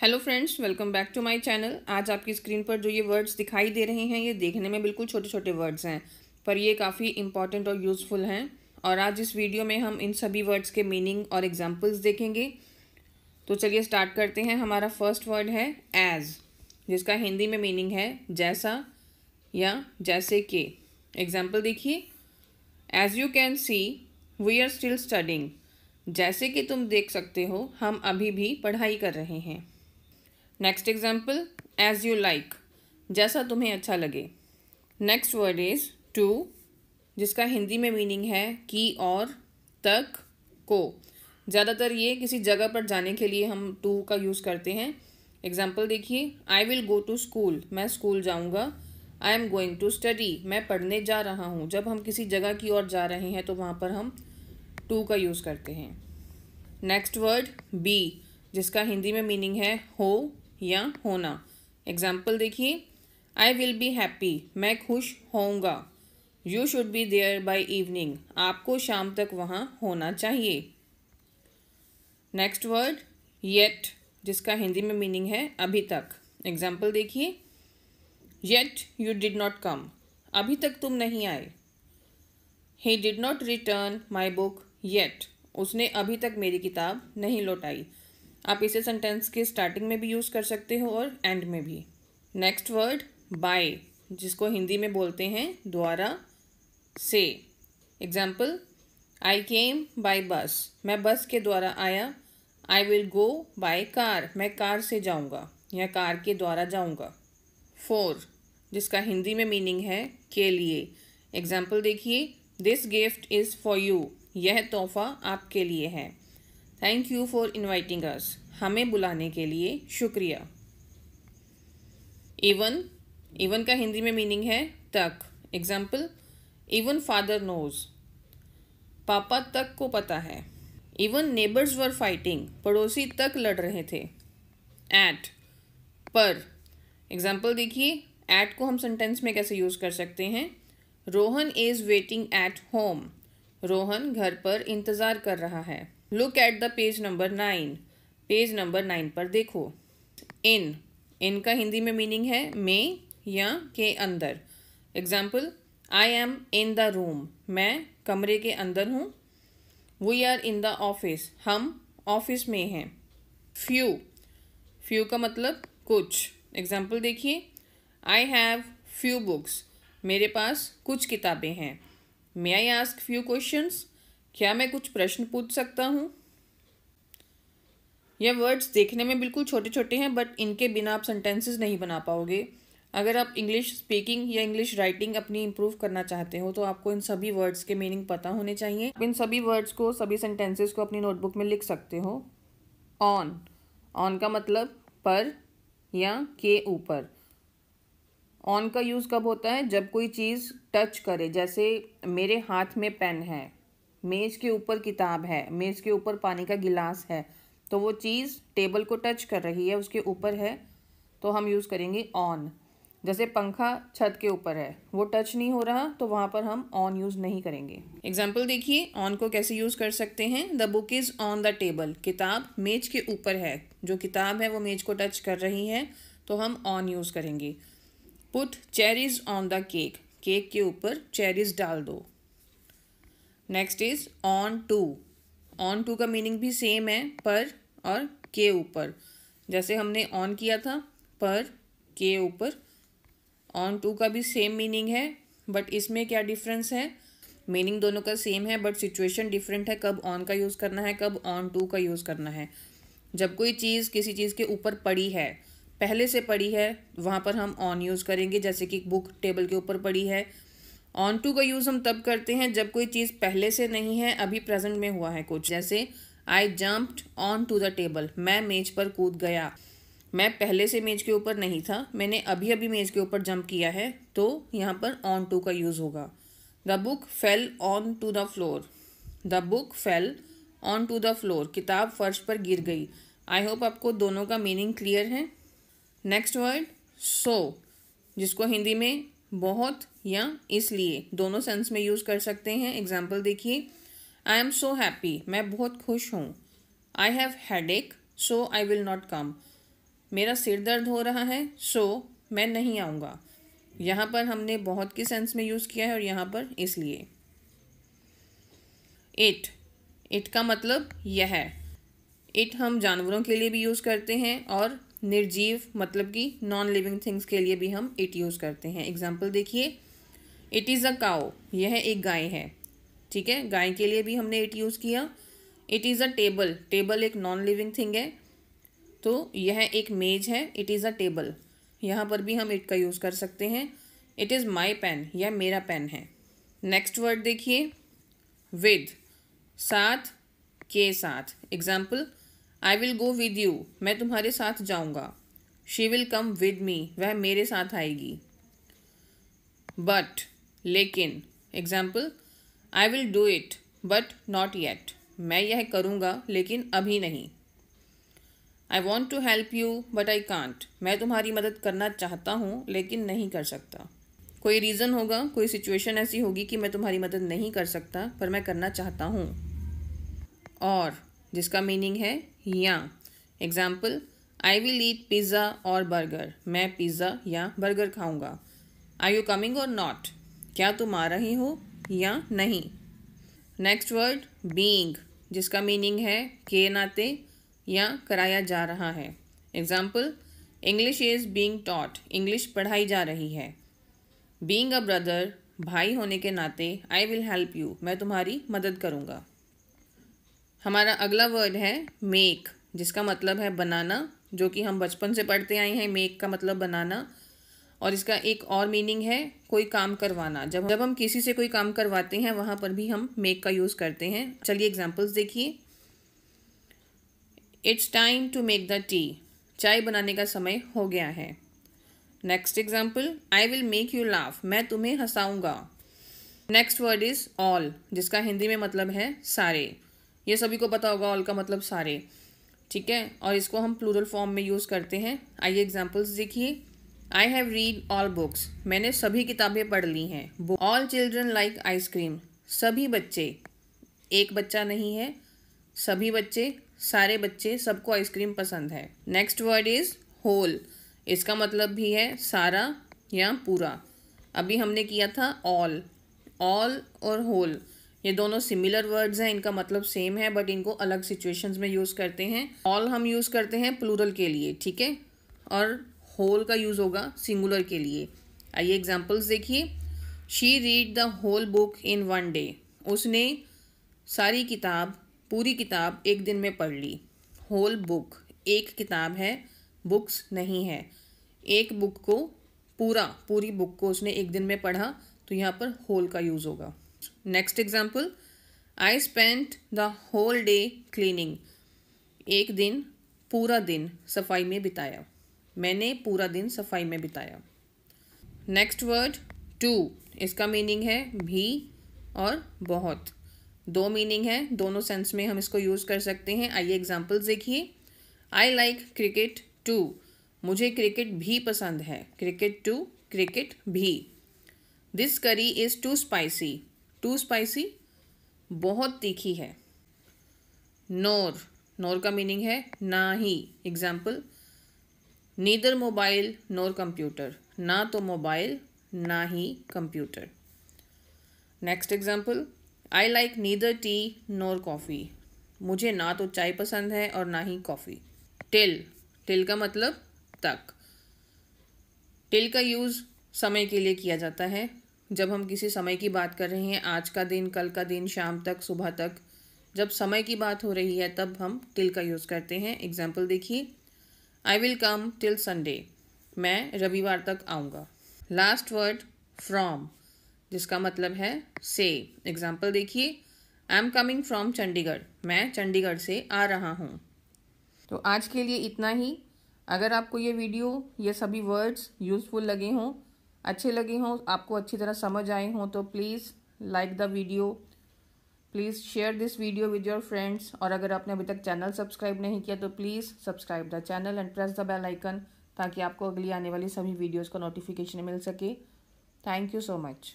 Hello friends, welcome back to my channel. आज आपकी screen पर जो ये वर्ड्स दिखाई दे रहे हैं, ये देखने में बिल्कुल छोटे छोटे वर्ड्स हैं, पर ये काफ़ी इंपॉर्टेंट और यूज़फुल हैं। और आज इस वीडियो में हम इन सभी वर्ड्स के मीनिंग और एग्जांपल्स देखेंगे। तो चलिए स्टार्ट करते हैं। हमारा फर्स्ट वर्ड है एज, जिसका हिंदी में मीनिंग है जैसा या जैसे कि। एग्जाम्पल देखिए, as you can see we are still studying. जैसे कि तुम देख सकते हो, हम अभी भी पढ़ाई कर रहे हैं। Next example, as you like, जैसा तुम्हें अच्छा लगे। नेक्स्ट वर्ड इज टू, जिसका हिंदी में मीनिंग है कि और, तक, को। ज़्यादातर ये किसी जगह पर जाने के लिए हम टू का यूज़ करते हैं। एग्जाम्पल देखिए, I will go to school, मैं स्कूल जाऊँगा। I am going to study, मैं पढ़ने जा रहा हूँ। जब हम किसी जगह की ओर जा रहे हैं तो वहाँ पर हम टू का यूज़ करते हैं। नेक्स्ट वर्ड बी, जिसका हिंदी में मीनिंग है हो या होना। एग्जाम्पल देखिए, आई विल बी हैप्पी, मैं खुश होऊंगा। You should be there by evening, आपको शाम तक वहाँ होना चाहिए। नेक्स्ट वर्ड येट, जिसका हिंदी में मीनिंग है अभी तक। एग्जाम्पल देखिए, yet you did not come, अभी तक तुम नहीं आए। He did not return my book yet, उसने अभी तक मेरी किताब नहीं लौटाई। आप इसे सेंटेंस के स्टार्टिंग में भी यूज़ कर सकते हो और एंड में भी। नेक्स्ट वर्ड बाय, जिसको हिंदी में बोलते हैं द्वारा, से। एग्जाम्पल, आई केम बाय बस, मैं बस के द्वारा आया। आई विल गो बाय कार, मैं कार से जाऊंगा या कार के द्वारा जाऊंगा। फॉर, जिसका हिंदी में मीनिंग है के लिए। एग्जाम्पल देखिए, this gift is for you, यह तोहफा आपके लिए है। थैंक यू फॉर इन्वाइटिंग अस, हमें बुलाने के लिए शुक्रिया। इवन, इवन का हिंदी में मीनिंग है तक। एग्जाम्पल, इवन फादर नोज, पापा तक को पता है। इवन नेबर्स वर फाइटिंग, पड़ोसी तक लड़ रहे थे। एट, पर। एग्जाम्पल देखिए, एट को हम सेंटेंस में कैसे यूज़ कर सकते हैं। Rohan is waiting at home, Rohan घर पर इंतज़ार कर रहा है। Look at the page number 9, page number 9 पर देखो। इन, इन का हिंदी में मीनिंग है में या के अंदर। Example, I am in the room, मैं कमरे के अंदर हूँ। We are in the office, हम ऑफिस में हैं। फ्यू, फ्यू का मतलब कुछ। एग्जाम्पल देखिए, आई हैव फ्यू बुक्स, मेरे पास कुछ किताबें हैं। मे आई आस्क फ्यू क्वेश्चंस, क्या मैं कुछ प्रश्न पूछ सकता हूँ। यह वर्ड्स देखने में बिल्कुल छोटे छोटे हैं, बट इनके बिना आप सेंटेंसेस नहीं बना पाओगे। अगर आप इंग्लिश स्पीकिंग या इंग्लिश राइटिंग अपनी इम्प्रूव करना चाहते हो तो आपको इन सभी वर्ड्स के मीनिंग पता होने चाहिए। इन सभी वर्ड्स को, सभी सेंटेंसेस को अपनी नोटबुक में लिख सकते हो। ऑन, ऑन का मतलब पर या के ऊपर। ऑन का यूज़ कब होता है, जब कोई चीज़ टच करे। जैसे मेरे हाथ में पेन है, मेज़ के ऊपर किताब है, मेज़ के ऊपर पानी का गिलास है, तो वो चीज़ टेबल को टच कर रही है, उसके ऊपर है, तो हम यूज़ करेंगे ऑन। जैसे पंखा छत के ऊपर है, वो टच नहीं हो रहा, तो वहाँ पर हम ऑन यूज़ नहीं करेंगे। एग्जाम्पल देखिए, ऑन को कैसे यूज़ कर सकते हैं। The book is on the table, किताब मेज के ऊपर है, जो किताब है वो मेज को टच कर रही है, तो हम ऑन यूज़ करेंगे। Put cherries on the cake, cake के ऊपर चेरीज डाल दो। Next is on to, on to का मीनिंग भी सेम है, पर और के ऊपर। जैसे हमने ऑन किया था पर के ऊपर, ऑन टू का भी सेम मीनिंग है, बट इसमें क्या डिफरेंस है। मीनिंग दोनों का सेम है, बट सिचुएशन डिफरेंट है, कब ऑन का यूज़ करना है, कब ऑन टू का यूज़ करना है। जब कोई चीज़ किसी चीज़ के ऊपर पड़ी है, पहले से पड़ी है, वहाँ पर हम ऑन यूज़ करेंगे। जैसे कि बुक टेबल के ऊपर पड़ी है। ऑन टू का यूज़ हम तब करते हैं जब कोई चीज़ पहले से नहीं है, अभी प्रेजेंट में हुआ है कुछ। जैसे I jumped on to the table, मैं मेज पर कूद गया। मैं पहले से मेज के ऊपर नहीं था, मैंने अभी अभी मेज के ऊपर जंप किया है, तो यहाँ पर ऑन टू का यूज़ होगा। The book fell on to the floor, the book fell on to the floor, किताब फर्श पर गिर गई। आई होप आपको दोनों का मीनिंग क्लियर है। नेक्स्ट वर्ड सो, जिसको हिंदी में बहुत या इसलिए दोनों सेंस में यूज़ कर सकते हैं। एग्जाम्पल देखिए, आई एम सो हैप्पी, मैं बहुत खुश हूँ। I have headache so I will not come, मेरा सिर दर्द हो रहा है सो मैं नहीं आऊँगा। यहाँ पर हमने बहुत के सेंस में यूज़ किया है और यहाँ पर इसलिए। इट का मतलब यह। इट हम जानवरों के लिए भी यूज़ करते हैं और निर्जीव मतलब कि नॉन लिविंग थिंग्स के लिए भी हम इट यूज़ करते हैं। एग्जाम्पल देखिए, इट इज़ अ काउ, यह एक गाय है। ठीक है, गाय के लिए भी हमने इट यूज़ किया। It is a table, table एक नॉन लिविंग थिंग है तो यह एक मेज है। इट इज़ अ टेबल, यहाँ पर भी हम इट का यूज़ कर सकते हैं। इट इज़ माई पेन, यह मेरा पेन है। नेक्स्ट वर्ड देखिए, विद, साथ, के साथ। Example, I will go with you, मैं तुम्हारे साथ जाऊँगा। She will come with me, वह मेरे साथ आएगी। बट, लेकिन। Example, I will do it but not yet, मैं यह करूँगा लेकिन अभी नहीं। I want to help you but I can't, मैं तुम्हारी मदद करना चाहता हूँ लेकिन नहीं कर सकता। कोई रीज़न होगा, कोई सिचुएशन ऐसी होगी कि मैं तुम्हारी मदद नहीं कर सकता पर मैं करना चाहता हूँ। और, जिसका मीनिंग है या। Example, I will eat pizza और बर्गर, मैं पिज़्ज़ा या बर्गर खाऊंगा। आर यू कमिंग और नॉट, क्या तुम आ रही हो या नहीं। नेक्स्ट वर्ड, बीइंग, जिसका मीनिंग है के नाते या कराया जा रहा है। Example, English is being taught, English पढ़ाई जा रही है। बीइंग अ ब्रदर, भाई होने के नाते आई विल हेल्प यू, मैं तुम्हारी मदद करूँगा। हमारा अगला वर्ड है मेक, जिसका मतलब है बनाना, जो कि हम बचपन से पढ़ते आए हैं। मेक का मतलब बनाना। और इसका एक और मीनिंग है कोई काम करवाना। जब हम किसी से कोई काम करवाते हैं वहाँ पर भी हम मेक का यूज़ करते हैं। चलिए एग्जांपल्स देखिए। It's time to make the tea, चाय बनाने का समय हो गया है। Next example, I will make you laugh, मैं तुम्हें हंसाऊंगा। नेक्स्ट वर्ड इज़ ऑल, जिसका हिंदी में मतलब है सारे। ये सभी को पता होगा ऑल का मतलब सारे। ठीक है, और इसको हम प्लूरल फॉर्म में यूज़ करते हैं। आइए एग्जाम्पल्स देखिए। I have read all books, मैंने सभी किताबें पढ़ ली हैं। ऑल चिल्ड्रन लाइक आइसक्रीम, सभी बच्चे, एक बच्चा नहीं है, सभी बच्चे, सारे बच्चे, सबको आइसक्रीम पसंद है। नेक्स्ट वर्ड इज़ होल, इसका मतलब भी है सारा या पूरा। अभी हमने किया था ऑल। ऑल और होल ये दोनों सिमिलर वर्ड्स हैं, इनका मतलब सेम है बट इनको अलग सिचुएशंस में यूज़ करते हैं। ऑल हम यूज़ करते हैं प्लूरल के लिए, ठीक है, और होल का यूज़ होगा सिंगुलर के लिए। आइए एग्जांपल्स देखिए। She read the whole book in one day, उसने सारी किताब, पूरी किताब एक दिन में पढ़ ली। होल बुक एक किताब है, बुक्स नहीं है। एक बुक को पूरी बुक को उसने एक दिन में पढ़ा तो यहाँ पर होल का यूज़ होगा। Next example, I spent the whole day cleaning, एक दिन, पूरा दिन सफाई में बिताया। मैंने पूरा दिन सफाई में बिताया। नेक्स्ट वर्ड टू, इसका मीनिंग है भी और बहुत। दो मीनिंग है, दोनों सेंस में हम इसको यूज़ कर सकते हैं। आइए एग्जाम्पल्स देखिए। आई लाइक क्रिकेट टू, मुझे क्रिकेट भी पसंद है। क्रिकेट टू, क्रिकेट भी। This curry is too spicy, too spicy बहुत तीखी है। नोर, नोर का मीनिंग है ना ही। Example, neither mobile nor computer, ना तो मोबाइल ना ही computer. Next example, I like neither tea nor coffee, मुझे ना तो चाय पसंद है और ना ही कॉफ़ी। टिल, टिल का मतलब तक। टिल का यूज़ समय के लिए किया जाता है। जब हम किसी समय की बात कर रहे हैं, आज का दिन, कल का दिन, शाम तक, सुबह तक, जब समय की बात हो रही है तब हम टिल का यूज़ करते हैं। एग्जाम्पल देखिए। I will come till Sunday, मैं रविवार तक आऊँगा। लास्ट वर्ड फ्रॉम, जिसका मतलब है से। एग्जाम्पल देखिए। I am coming from Chandigarh, मैं चंडीगढ़ से आ रहा हूँ। तो आज के लिए इतना ही। अगर आपको ये वीडियो, ये सभी वर्ड्स यूज़फुल लगे हों, अच्छे लगे हों, आपको अच्छी तरह समझ आए हों तो please like the video, please share this video with your friends. और अगर आपने अभी तक चैनल सब्सक्राइब नहीं किया तो please subscribe the channel and press the bell icon, ताकि आपको अगली आने वाली सभी वीडियोज़ का नोटिफिकेशन मिल सके। Thank you so much.